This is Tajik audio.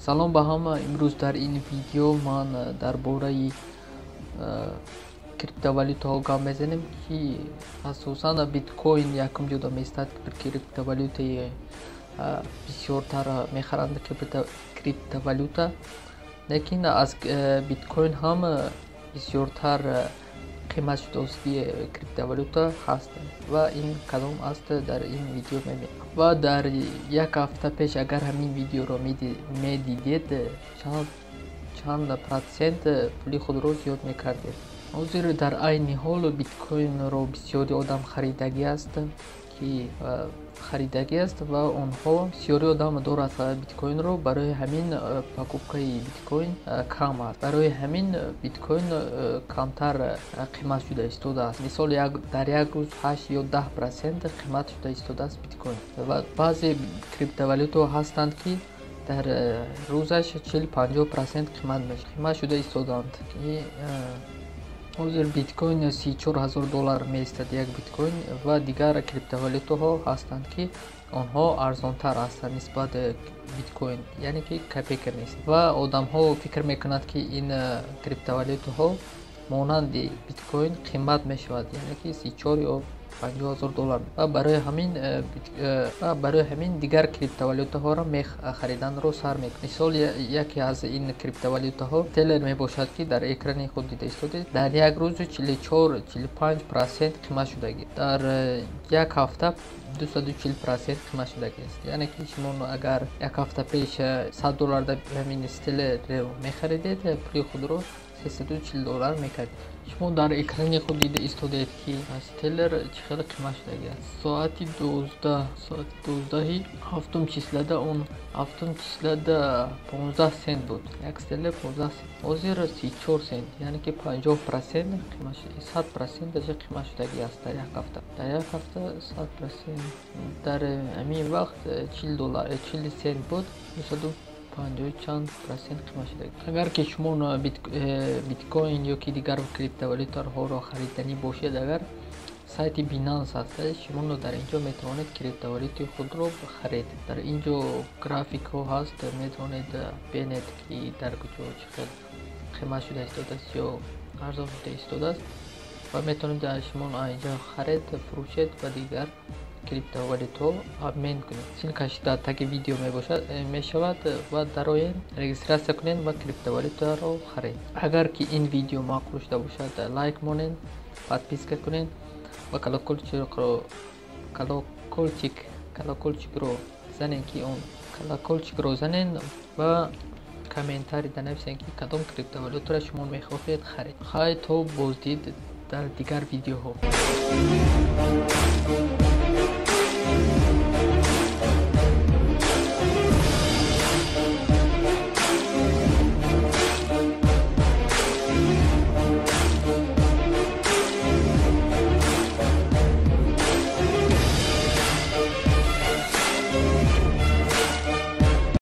салом ба ҳама. имрӯз дар ин видео ман дар бораи криптовалютаҳо гап мезанем ки асосан биткоин якум ҷода меистад криптовалютаи бисёртар мехаранд криптовалюта, лекин аз биткоин ҳам бисёртар қимат шудагии криптовалюта ҳаст ва ин кадом аст дар ин видео мебинем. Ва дар як ҳафта пеш агар ҳамин видеоро медидед чанд процент пули худро зиёд мекардед. ҳозир дар айни ҳол биткоинро бисёри одам харидаги аст ва онҳо бисёри одам дорад биткоинро, барои ҳамин покупкаи биткоин кам аст, барои ҳамин биткоин камтар қимат шуда истодааст. Мисол дар як рӯз 8 ё 10% қимат шуда истодааст биткоин. Ва баъзе криптовалютаҳо ҳастанд ки дар рӯзаш 40-50% қимат шуда истодаанд. ҳозир биткоин $34,000 меистад як биткоин ва дигар криптовалютаҳо ҳастанд ки онҳо арзонтар ҳастанд нисбат биткоин, яъне ки копейка меистад. Ва одамҳо фикр мекунанд ки ин криптовалютаҳо монанди биткоин қимат мешавад, яъне ки $34,000 ё $50,000. ва барои ҳамин дигар криптовалютаҳоро хариданро сар мекунад. Мисол яке аз ин криптовалютаҳо телер мебошад ки дар экрани худ дида истодед, дар як рӯз 44-45% қимат шудагӣ, дар як ҳафта 240% қимат шудагӣ аст. Яъне ки шумо агар як ҳафта пеш $100 дар ҳамин телерро мехаридед, пули худро $340 мекардед. шумо дар экрани худ дида истодед ки стелер чӣ хел қимат шудагӣ аст. Соати 12-и ҳафтум числада он ҳафтум числада 15 сент буд. Як стелер 15 сент. ҳозир 34 сент, яъне ки 50% қимат шуда, 100% даже қимат шудагӣ аст дар як ҳафта. Дар як ҳафта 100%, дар ҳамин вақт $40 сент буд, 250 чанд процент қимат шудагӣ. Агар ки шумо биткоин ё ки дигар криптовалютаҳоро хариданӣ бошед, агар сайти Binance аст, шумо дар инҷо метавонед криптовалютаи худро харед. Дар инҷо графикҳо ҳаст, метавонед бинед ки дар куҷо чӣ хел қимат шуда истодааст ё арзон шуда истодааст ва метавонед шумо инҷо харед, фурӯшед ва дигар криптовалютаҳо обмен кунед. Силкаш дар таги видео мешавад ва дарояд регистратсия кунед ва криптовалютаро харед. Агар ки ин видео маъқул шуда бошад, лайк монед, подписка кунед ва колокольчикро занед ва комментарий нависед ки кадом криптовалютаро шумо мехоҳед харед. Хай то боздид дар дигар видеоҳо.